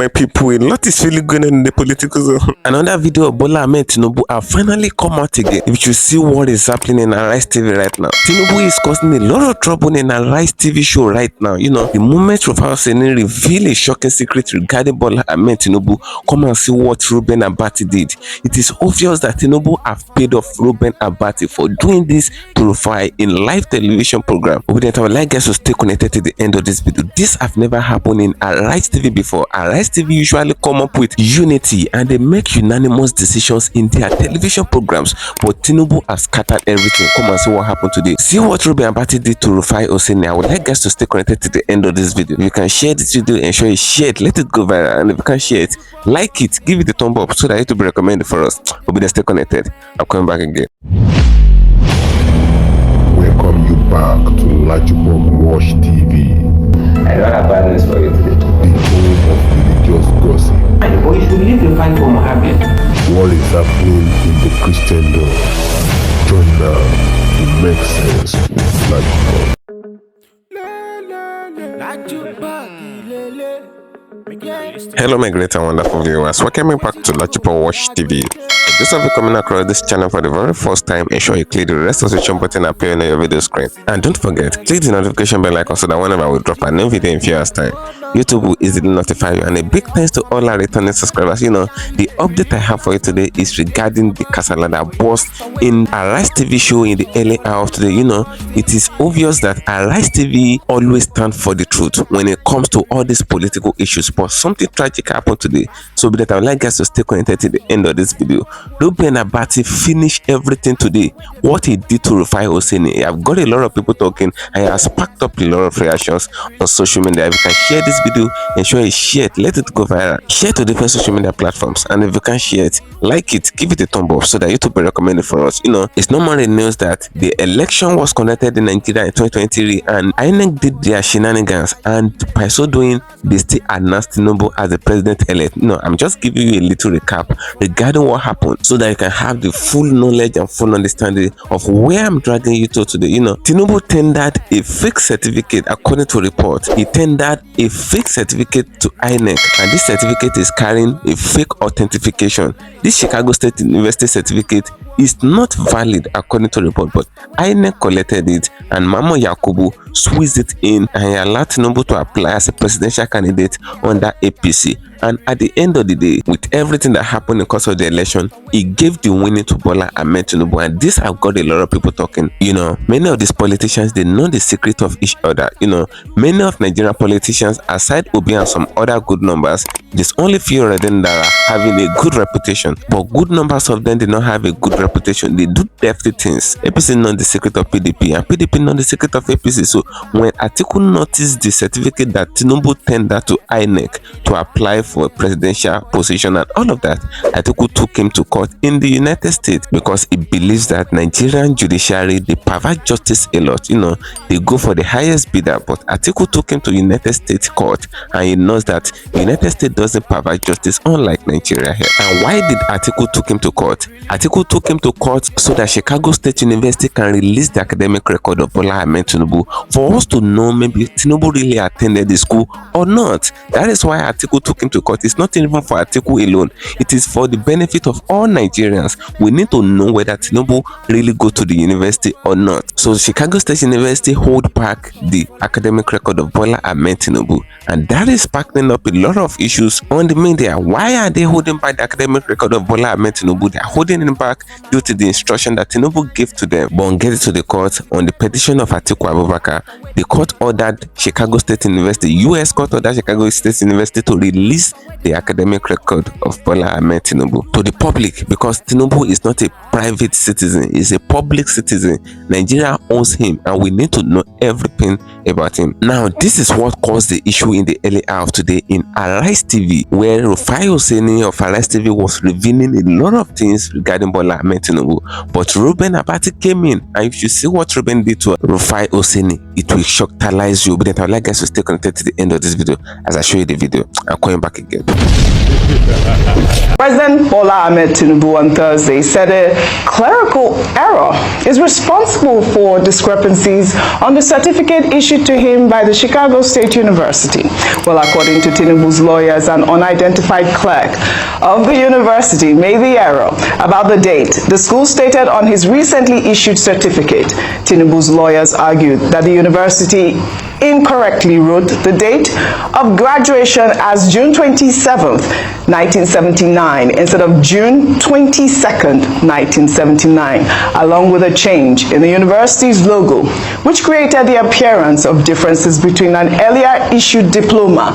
my people, a lot is really going on in the political zone. Another video of Bola Ahmed Tinubu have finally come out again. If you see what is happening in Arise TV right now, Tinubu is causing a lot of trouble in Arise TV show right now. The moment Rufai Oseni reveal a shocking secret regarding Bola Ahmed Tinubu, come and see what Reuben Abati did. It is obvious that Tinubu have paid off Reuben Abati for doing this to Rufai in live television program. Obedient, I would like guys to stay connected to the end of this video. This have never happened in Arise TV before. Arise TV usually come up with unity and they make unanimous decisions in their television programs, but Tinubu has scattered everything. Come and see what happened today. See what Reuben Abati did to Rufai Oseni. I would like guys to stay connected to the end of this video. If you can share this video, ensure you share it, let it go viral, and if you can share it, like it, give it a thumb up so that it will be recommended for us. Obedient, stay connected. I'm coming back again. Welcome you back to LAJUPOG Watch TV. I don't have bad news for you today. The home of religious gossip. But you should leave the fight for Mohammed. What is happening in the Christendom? Join now to make sense with LAJUPOG. Hello my great and wonderful viewers, welcome back to LAJUPOG Watch TV. For those of you coming across this channel for the very first time, ensure you click the registration button appearing on your video screen, and don't forget, click the notification bell icon so that whenever we drop a new video in few hours time, YouTube will easily notify you. And a big thanks to all our returning subscribers. The update I have for you today is regarding the casala that burst in Arise TV show in the early hour of today. It is obvious that Arise TV always stand for the truth when it comes to all these political issues, but something tragic happened today. So that I would like guys to stay connected to the end of this video. Reuben Abati finished everything today. What he did to Rufai Oseni, I've got a lot of people talking and it has sparked up a lot of reactions on social media. If you can share this video, ensure you share it, let it go viral, share to different social media platforms, and if you can share it, like it, give it a thumb up so that YouTube will recommend it for us. It's normally news that the election was conducted in Nigeria in 2023 and INEC did their shenanigans, and by so doing they still announced Tinubu as the president-elect. I'm just giving you a little recap regarding what happened so that you can have the full knowledge and full understanding of where I'm dragging you to today. Tinubu tendered a fake certificate. According to reports, he tendered a fake certificate to INEC, and this certificate is carrying a fake authentication. This Chicago State University certificate is not valid according to report, but INEC collected it and Mamo Yakubu squeezed it in and he allowed Tinubu to apply as a presidential candidate under APC. And at the end of the day, with everything that happened in the course of the election, he gave the winning to Bola Ahmed Tinubu, and this have got a lot of people talking. Many of these politicians, they know the secret of each other. Many of Nigerian politicians, aside Obi and some other good numbers, there's only few of them that are having a good reputation, but good numbers of them did not have a good reputation. They do dirty things. APC know the secret of PDP, and PDP know the secret of APC. So when Atiku noticed the certificate that Tinubu tendered to INEC to apply for a presidential position and all of that, Atiku took him to court in the United States because he believes that Nigerian judiciary, they pervert justice a lot. They go for the highest bidder, but Atiku took him to United States court and he knows that United States doesn't pervert justice unlike Nigeria here. And why did Atiku took him to court? Atiku took him to court so that Chicago State University can release the academic record of Bola Ahmed Tinubu for us to know maybe Tinubu really attended the school or not. That is why Atiku took him to court. It's not even for Atiku alone. It is for the benefit of all Nigerians. We need to know whether Tinubu really go to the university or not. So Chicago State University hold back the academic record of Bola Ahmed Tinubu, and that is sparking up a lot of issues on the media. Why are they holding back the academic record of Bola Ahmed Tinubu? They are holding it back due to the instruction that Tinubu gave to them. But on getting to the court on the petition of Atiku Abubakar, the court ordered Chicago State University, US court ordered Chicago State University to release the academic record of Bola Ahmed Tinubu to the public, because Tinubu is not a private citizen, he's a public citizen. Nigeria owns him and we need to know everything about him. Now, this is what caused the issue in the early hour of today in Arise TV, where Rufai Oseni of Arise TV was revealing a lot of things regarding Bola Ahmed Ahmed Tinubu. But Reuben Abati came in, and if you see what Reuben did to Rufai Oseni, it will shock talize you. But I would like guys to stay connected to the end of this video as I show you the video. I'm coming back again. President Bola Ahmed Tinubu on Thursday said a clerical error is responsible for discrepancies on the certificate issued to him by the Chicago State University. Well, according to Tinubu's lawyers, an unidentified clerk of the university made the error about the date the school stated on his recently issued certificate. Tinubu's lawyers argued that the university incorrectly wrote the date of graduation as June 27th, 1979 instead of June 22nd, 1979, along with a change in the university's logo, which created the appearance of differences between an earlier issued diploma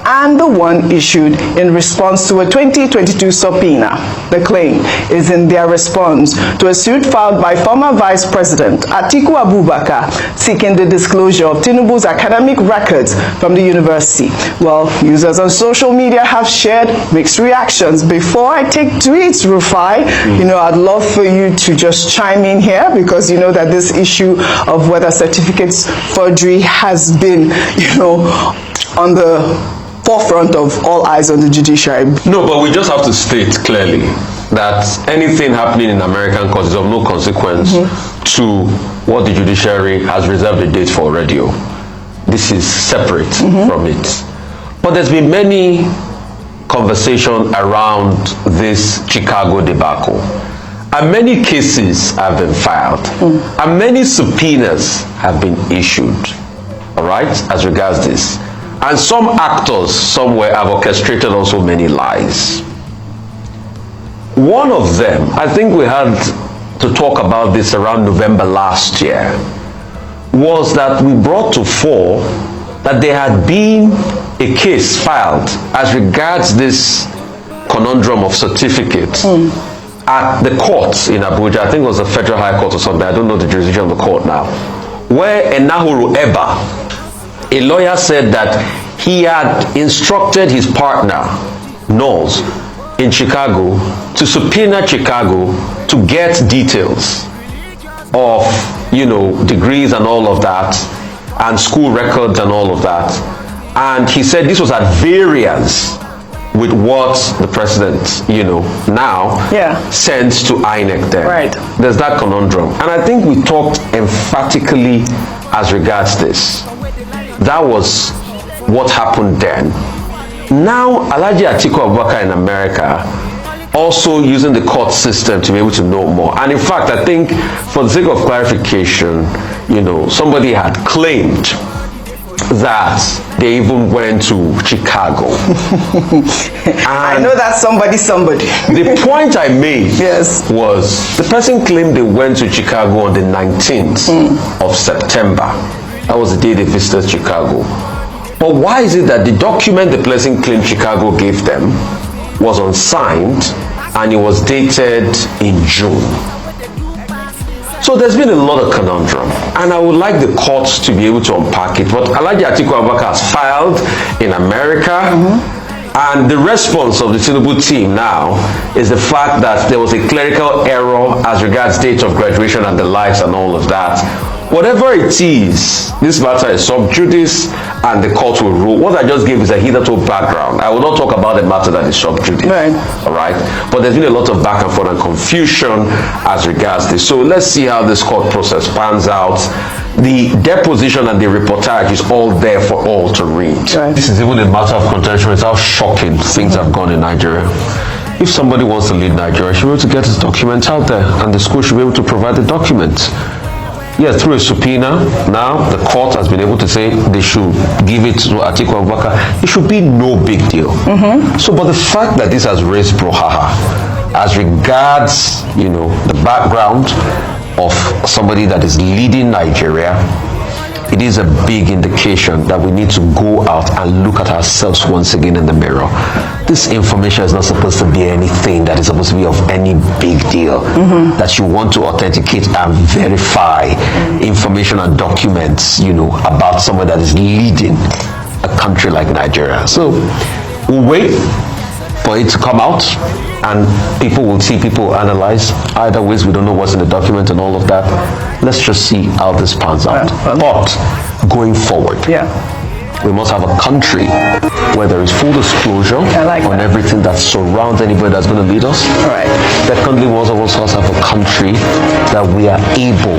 and the one issued in response to a 2022 subpoena. The claim is in their response to a suit filed by former Vice President Atiku Abubakar seeking the disclosure of Tinubu's academic records from the university. Well, users on social media have shared mixed reactions. Before I take tweets, Rufai, I'd love for you to just chime in here, because you know that this issue of whether certificates forgery has been, on the forefront of all eyes on the judiciary. No, but we just have to state clearly that anything happening in American courts is of no consequence to what the judiciary has reserved a date for already. This is separate from it. But there's been many conversation around this Chicago debacle. And many cases have been filed. And many subpoenas have been issued, all right, as regards this. And some actors somewhere have orchestrated also many lies. One of them, I think we had to talk about this around November last year, was that we brought to fore that there had been a case filed as regards this conundrum of certificates at the courts in Abuja. I think it was the Federal High Court or something. I don't know the jurisdiction of the court now. Where Enahuru Eba, a lawyer, said that he had instructed his partner, Knowles, in Chicago to subpoena Chicago to get details of, degrees and all of that, and school records and all of that. And he said this was at variance with what the president, now sends to INEC then. Right. There's that conundrum. And I think we talked emphatically as regards this. That was what happened then. Now, Alhaji Atiku Abubakar in America also using the court system to be able to know more. And in fact, I think for the sake of clarification, somebody had claimed that they even went to Chicago. I know that somebody. The point I made was the person claimed they went to Chicago on the 19th of September. That was the day they visited Chicago. But why is it that the document the person claimed Chicago gave them was unsigned and it was dated in June? So there's been a lot of conundrum, and I would like the courts to be able to unpack it. But Alhaji Atiku Abubakar has filed in America, and the response of the Tinubu team now is the fact that there was a clerical error as regards date of graduation and the likes and all of that. Whatever it is, this matter is sub judice and the court will rule. What I just gave is a hitherto background. I will not talk about the matter that is sub judice. Right. All right. But there's been a lot of back and forth and confusion as regards this. So let's see how this court process pans out. The deposition and the reportage is all there for all to read. Right. This is even a matter of contention. It's how shocking things have gone in Nigeria. If somebody wants to lead Nigeria, should be able to get his documents out there, and the school should be able to provide the documents. Yes, through a subpoena, now the court has been able to say they should give it to Atiku Abubakar. It should be no big deal. So, but the fact that this has raised brouhaha as regards, the background of somebody that is leading Nigeria, it is a big indication that we need to go out and look at ourselves once again in the mirror. This information is not supposed to be anything that is supposed to be of any big deal, that you want to authenticate and verify information and documents, about someone that is leading a country like Nigeria. So we'll wait for it to come out, and people will see, people will analyze. Either ways, we don't know what's in the document and all of that. Let's just see how this pans out. But going forward, we must have a country where there is full disclosure on everything that surrounds anybody that's going to lead us. Secondly, we also must have a country that we are able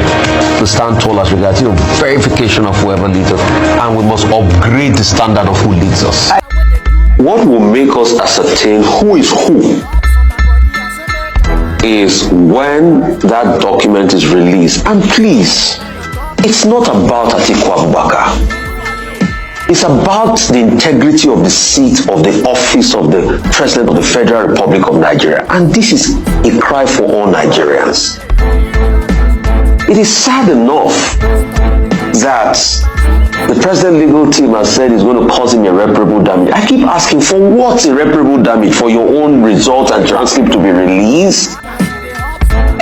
to stand tall as regards verification of whoever leads us, and we must upgrade the standard of who leads us. What will make us ascertain who is who is when that document is released. And please, it's not about Atiku Abubakar. It's about the integrity of the seat of the office of the President of the Federal Republic of Nigeria. And this is a cry for all Nigerians. It is sad enough that the President legal team has said it's going to cause him irreparable damage. I keep asking, for what irreparable damage? For your own results and transcript to be released?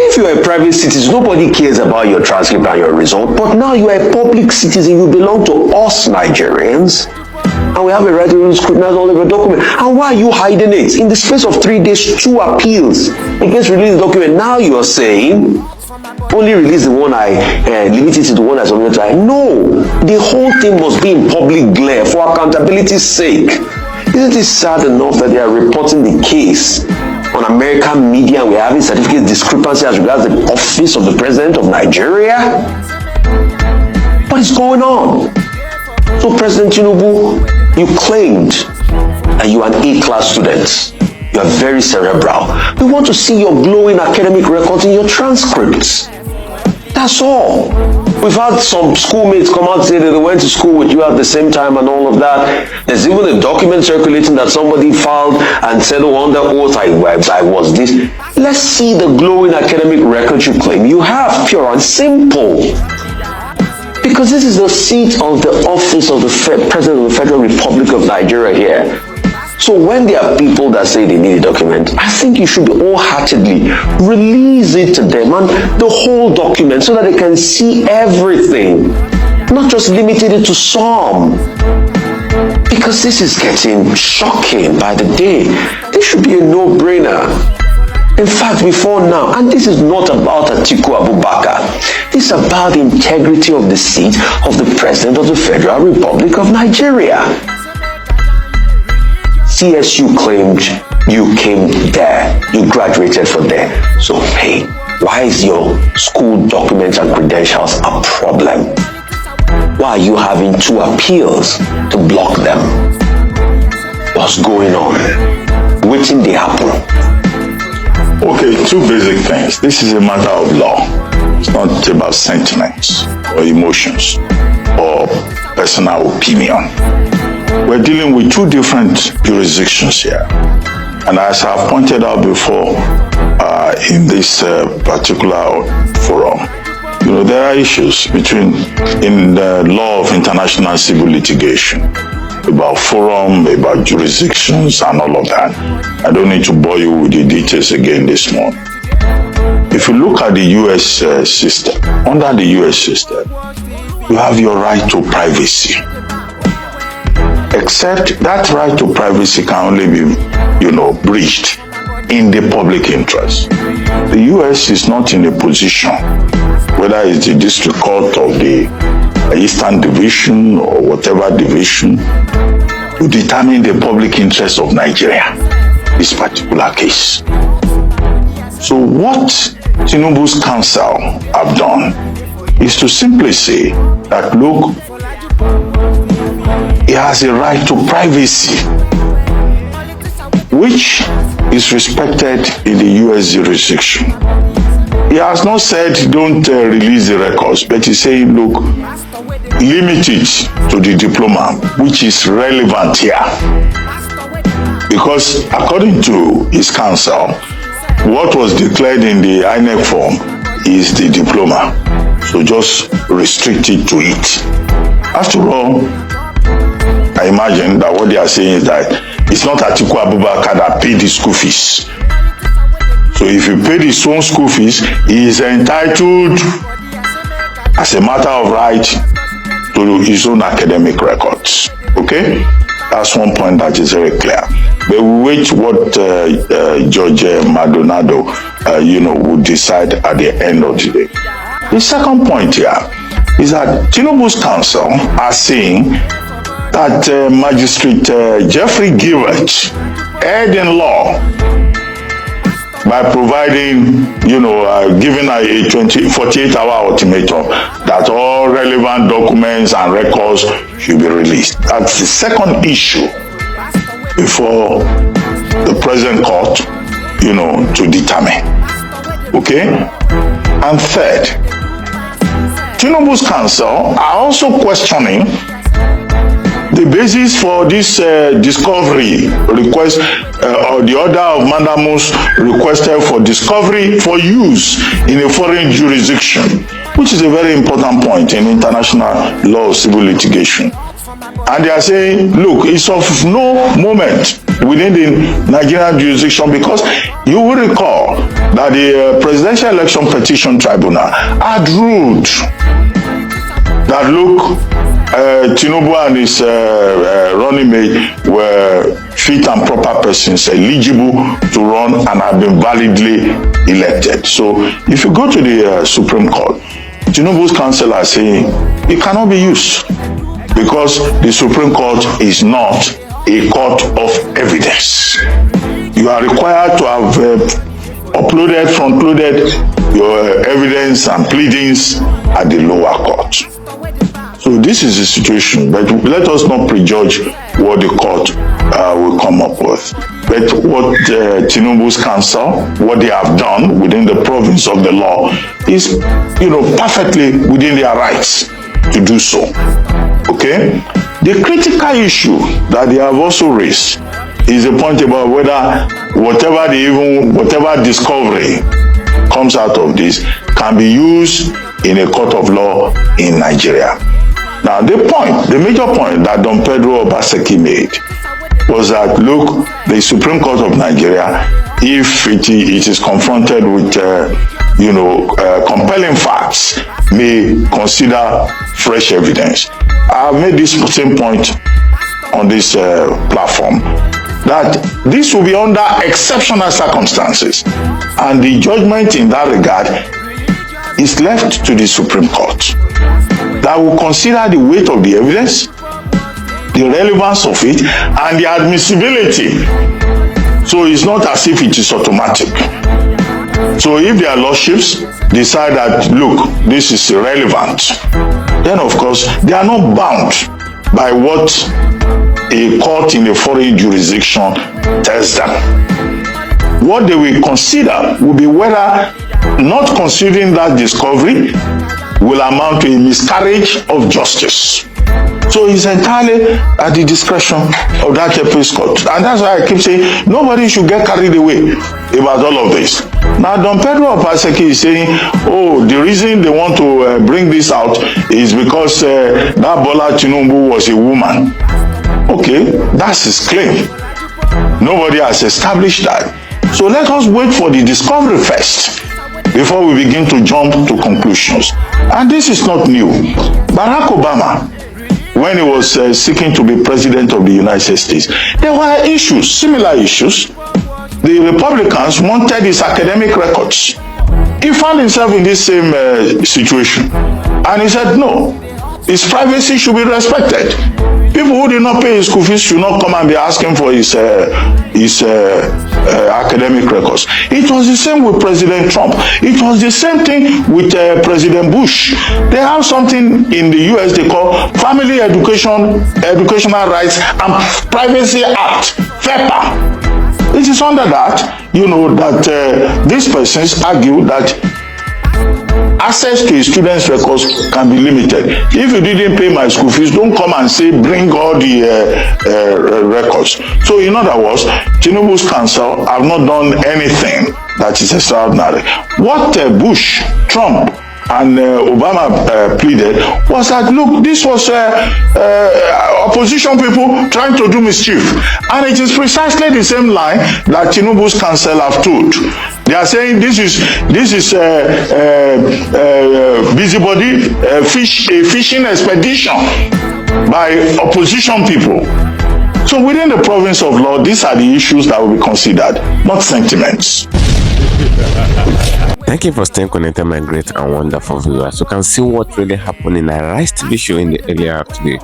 If you are a private citizen, nobody cares about your transcript and your result. But now you are a public citizen, you belong to us Nigerians, and we have a right to scrutinize all of your documents. And why are you hiding it? In the space of 3 days, 2 appeals against releasing the document. Now you are saying, only release the one limit it to the one that's on the trial. No, the whole thing must be in public glare for accountability's sake. Isn't it sad enough that they are reporting the case on American media and we're having certificate discrepancy as regards the office of the President of Nigeria? What is going on? So President Tinubu, you claimed that you are an A-class student. You are very cerebral. We want to see your glowing academic records in your transcripts. That's all. We've had some schoolmates come out and say that they went to school with you at the same time and all of that. There's even a document circulating that somebody filed and said, oh, under oath, I was this. Let's see the glowing academic record you claim you have, pure and simple. Because this is the seat of the office of the President of the Federal Republic of Nigeria here. So when there are people that say they need a document, I think you should wholeheartedly release it to them and the whole document so that they can see everything, not just limited it to some. Because this is getting shocking by the day. This should be a no-brainer. In fact, before now, and this is not about Atiku Abubakar, this is about the integrity of the seat of the President of the Federal Republic of Nigeria. CSU claimed you came there, you graduated from there. So, hey, why is your school documents and credentials a problem? Why are you having 2 appeals to block them? What's going on? Waiting they happen. Okay, 2 basic things. This is a matter of law. It's not about sentiments or emotions or personal opinion. We're dealing with 2 different jurisdictions here. And as I've pointed out before in this particular forum, there are issues in the law of international civil litigation about forum, about jurisdictions and all of that. I don't need to bore you with the details again this morning. If you look at the U.S. system, under the U.S. system, you have your right to privacy. Except that right to privacy can only be, breached in the public interest. The U.S. is not in a position, whether it's the district court of the Eastern Division or whatever division, to determine the public interest of Nigeria, this particular case. So what Tinubu's counsel have done is to simply say that, look, he has a right to privacy, which is respected in the U.S. jurisdiction. He has not said don't release the records, but he's saying, look, limit it to the diploma, which is relevant here. Because according to his counsel, what was declared in the INEC form is the diploma. So just restrict it to it. After all, I imagine that what they are saying is that it's not Atiku Abubakar that paid the school fees. So if he paid his own school fees, he is entitled, as a matter of right, to his own academic records. Okay? That's one point that is very clear. But we wait what Judge Maldonado, would decide at the end of the day. The second point here is that Tinubu's counsel are saying that Magistrate Jeffrey Gilbert erred in law by providing, giving a 48-hour ultimatum that all relevant documents and records should be released. That's the second issue before the present court, to determine. Okay? And third, Tinubu's counsel are also questioning the basis for this discovery request, or the order of mandamus requested for discovery for use in a foreign jurisdiction, which is a very important point in international law of civil litigation. And they are saying, look, it's of no moment within the Nigerian jurisdiction, because you will recall that the Presidential Election Petition Tribunal had ruled that, look, Tinubu and his running mate were fit and proper persons eligible to run and have been validly elected. So if you go to the Supreme Court, Tinubu's counsel are saying it cannot be used because the Supreme Court is not a court of evidence. You are required to have front-loaded your evidence and pleadings at the lower court. So this is the situation, but let us not prejudge what the court will come up with. But what Tinubu's counsel, what they have done within the province of the law is, perfectly within their rights to do so. Okay? The critical issue that they have also raised is the point about whether whatever discovery comes out of this can be used in a court of law in Nigeria. Now, the major point that Don Pedro Obaseki made was that, look, the Supreme Court of Nigeria, if it is confronted with, compelling facts, may consider fresh evidence. I've made this same point on this platform, that this will be under exceptional circumstances, and the judgment in that regard is left to the Supreme Court, that will consider the weight of the evidence, the relevance of it, and the admissibility. So it's not as if it is automatic. So if their lordships decide that, look, this is irrelevant, then of course they are not bound by what a court in a foreign jurisdiction tells them. What they will consider will be whether not considering that discovery will amount to a miscarriage of justice. So it's entirely at the discretion of that appeals court. And that's why I keep saying nobody should get carried away about all of this. Now, Don Pedro Obaseki is saying, the reason they want to bring this out is because that Bola Tinubu was a woman. Okay, that's his claim. Nobody has established that. So let us wait for the discovery first before we begin to jump to conclusions. And this is not new. Barack Obama, when he was seeking to be president of the United States, there were issues, similar issues. The Republicans wanted his academic records. He found himself in this same situation. And he said, no, his privacy should be respected. People who did not pay his school fees should not come and be asking for his academic records. It was the same with President Trump. It was the same thing with President Bush. They have something in the US they call Family Educational Rights and Privacy Act, FEPA. It is under that, that these persons argue that access to a student's records can be limited. If you didn't pay my school fees, don't come and say bring all the records. So in other words, Tinubu's counsel have not done anything that is extraordinary. What Bush, Trump, and Obama pleaded was that, look, this was opposition people trying to do mischief. And it is precisely the same line that Tinubu's counsel have told. They are saying this is busybody, a fishing expedition by opposition people. So within the province of law, these are the issues that will be considered, not sentiments. Thank you for staying connected, my great and wonderful viewers. You can see what really happened in a Rise TV show in the earlier half today.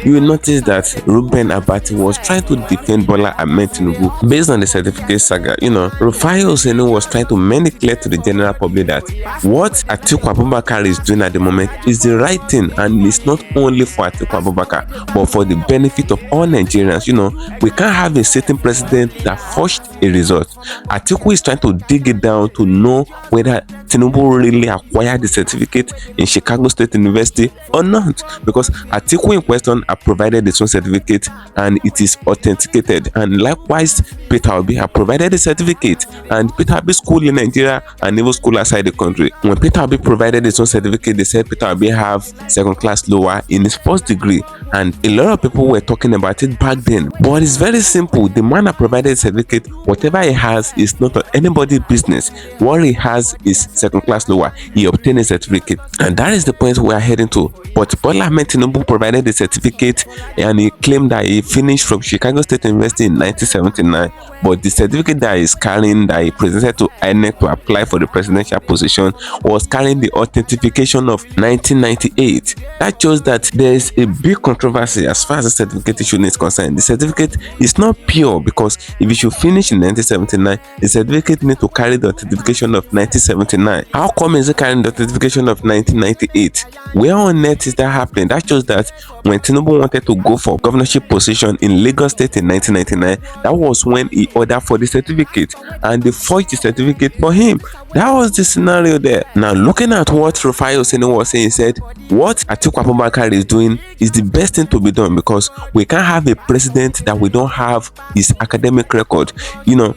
You will notice that Reuben Abati was trying to defend Bola Ahmed Tinubu based on the certificate saga. Rufai Oseni was trying to make it clear to the general public that what Atiku Abubakar is doing at the moment is the right thing, and it's not only for Atiku Abubakar but for the benefit of all Nigerians. We can't have a sitting president that forged a result. Atiku is trying to dig it down to know whether Tinubu really acquired the certificate in Chicago State University or not, because Atiku in question have provided his own certificate and it is authenticated, and likewise Peter Obi have provided the certificate, and Peter Obi school in Nigeria and even school outside the country. When Peter Obi provided his own certificate, they said Peter Obi have second class lower in his first degree, and a lot of people were talking about it back then. But it's very simple. The man that provided the certificate, whatever he has is not anybody's business. What he has is second class lower. He obtained a certificate, and that is the point we are heading to. But Bola Ahmed Tinubu provided the certificate and he claimed that he finished from Chicago State University in 1979, but the certificate that is carrying, that he presented to INEC to apply for the presidential position, was carrying the authentication of 1998. That shows that there is a big controversy as far as the certificate issue is concerned. The certificate is not pure, because if you should finish in 1979, the certificate needs to carry the authentication of 1979. How come is it carrying the authentication of 1998? Where on earth is that happening? That shows that when Tinubu wanted to go for governorship position in Lagos State in 1999, that was when he ordered for the certificate and they forged the certificate for him. That was the scenario there. Now, looking at what Rufai Oseni was saying, he said what Atiku Abubakar is doing is the best thing to be done, because we can't have a president that we don't have his academic record.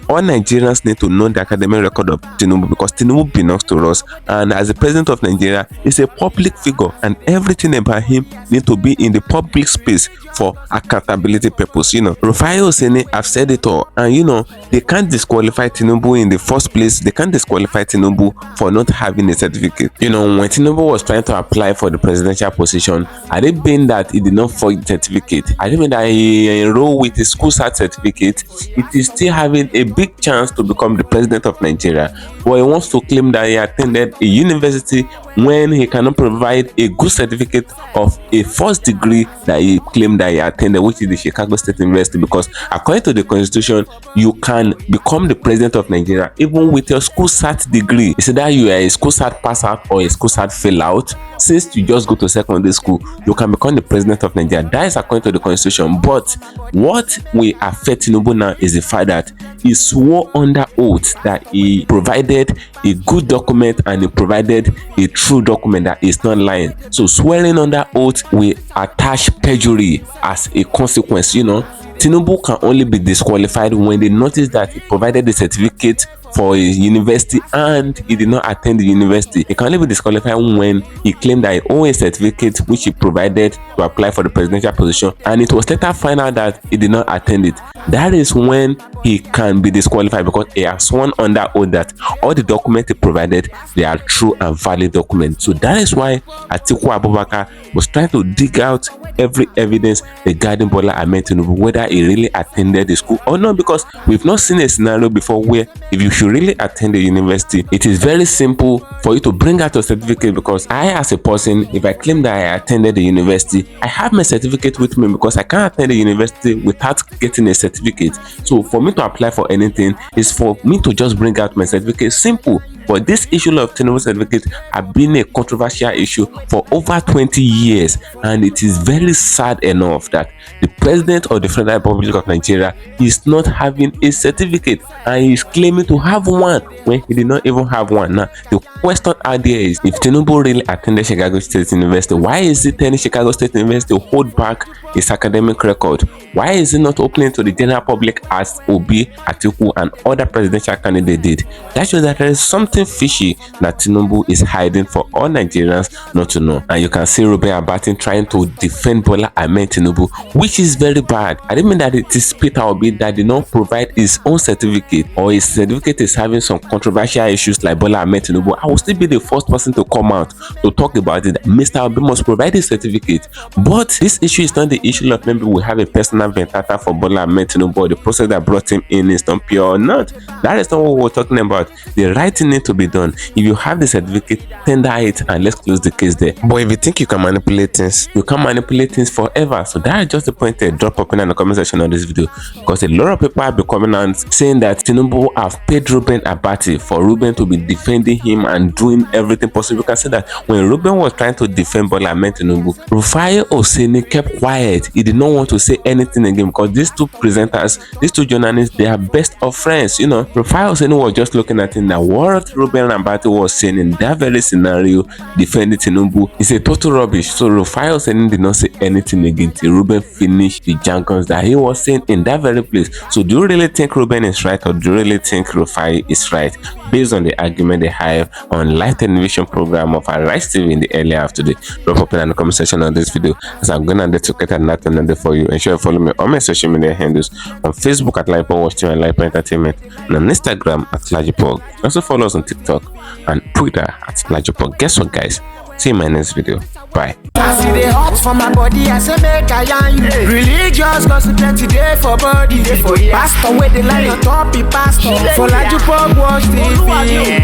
All Nigerians need to know the academic record of Tinubu, because Tinubu belongs to us, and as the president of Nigeria, is a public figure, and everything about him needs to be in the public space for accountability purpose. Rufai Oseni have said it all, and they can't disqualify Tinubu in the first place. They can't disqualify Tinubu for not having a certificate. When Tinubu was trying to apply for the presidential position, had it been that he did not forge the certificate, had it been that he enrolled with a school cert certificate, it is still having a big chance to become the president of Nigeria. But he wants to claim that he attended a university when he cannot provide a good certificate of a first degree that he claimed that he attended, which is the Chicago State University, because according to the constitution, you can become the president of Nigeria even with your school cert degree. It's either you are a school cert pass out or a school cert fail out. Since you just go to secondary school, you can become the president of Nigeria. That is according to the constitution. But what will affect Tinubu now is the fact that he swore under oath that he provided a good document and he provided a true document that is not lying. So swearing under oath will attach perjury as a consequence. Tinubu can only be disqualified when they notice that he provided the certificate for a university and he did not attend the university. He can only be disqualified when he claimed that he owned a certificate which he provided to apply for the presidential position, and it was later found out that he did not attend it. That is when he can be disqualified, because he has sworn under oath that all the documents he provided, they are true and valid documents. So that is why Atiku Abubakar was trying to dig out every evidence regarding Bola Ahmed Tinubu, whether he really attended the school or not, because we've not seen a scenario before where if you should really attend a university, it is very simple for you to bring out a certificate. Because I, as a person, if I claim that I attended the university, I have my certificate with me, because I can't attend the university without getting a certificate. So for me to apply for anything is for me to just bring out my certificate. Simple. But this issue of Tinubu certificate have been a controversial issue for over 20 years, and it is very sad enough that the president of the Federal Republic of Nigeria is not having a certificate, and he is claiming to have one when he did not even have one. Now, the question out there is, if Tinubu really attended Chicago State University, why is it telling Chicago State University to hold back his academic record? Why is it not opening to the general public as Obi, Atiku, and other presidential candidates did? That shows that there is something fishy that Tinubu is hiding for all Nigerians not to know. And you can see Reuben Abati trying to defend Bola Ahmed Tinubu, which is very bad. I didn't mean that it is Peter Obi that did not provide his own certificate, or his certificate certificate is having some controversial issues like Bola Ahmed Tinubu, I will still be the first person to come out to talk about it. Mr. Obi must provide a certificate. But this issue is not the issue of maybe we have a personal vendetta for Bola Ahmed Tinubu, or the process that brought him in is not pure or not. That is not what we're talking about. The right thing needs to be done. If you have the certificate, tender it and let's close the case there. But if you think you can manipulate things, you can manipulate things forever. So that is just the point. Drop opinion in the comment section of this video, because a lot of people have been coming out saying that Tinubu have paid Reuben Abati for Reuben to be defending him and doing everything possible. You can say that when Reuben was trying to defend Bola Ahmed Tinubu, Rufai Oseni kept quiet. He did not want to say anything again, because these two presenters, these two journalists, they are best of friends. You know, Rufai Oseni was just looking at him that what Reuben Abati was saying in that very scenario, defending Tinubu, is a total rubbish. So Rufai Oseni did not say anything again till Reuben finished the jargons that he was saying in that very place. So do you really think Reuben is right, or do you really think Rufai is right, based on the argument they have on live television program of Arise TV in the early hour of today? Drop up in the comment section on this video, as I'm gonna get another for you. Ensure you follow me on my social media handles on Facebook at LAJUPOG Watch TV and LAJUPOG Entertainment, and on Instagram at LAJUPOG. Also follow us on TikTok and Twitter at LAJUPOG. Guess what, guys? See you in my next video. Bye. I see the hot for my body, I say make I yarn you. Religious gossip plenty day for body. Pastor with the line on top, he pastor. For LAJUPOG Watch TV.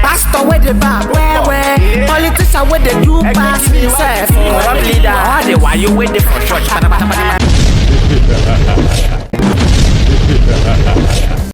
Pastor with the bar, where politician with the do pass himself. World leader, all the while you waiting for church.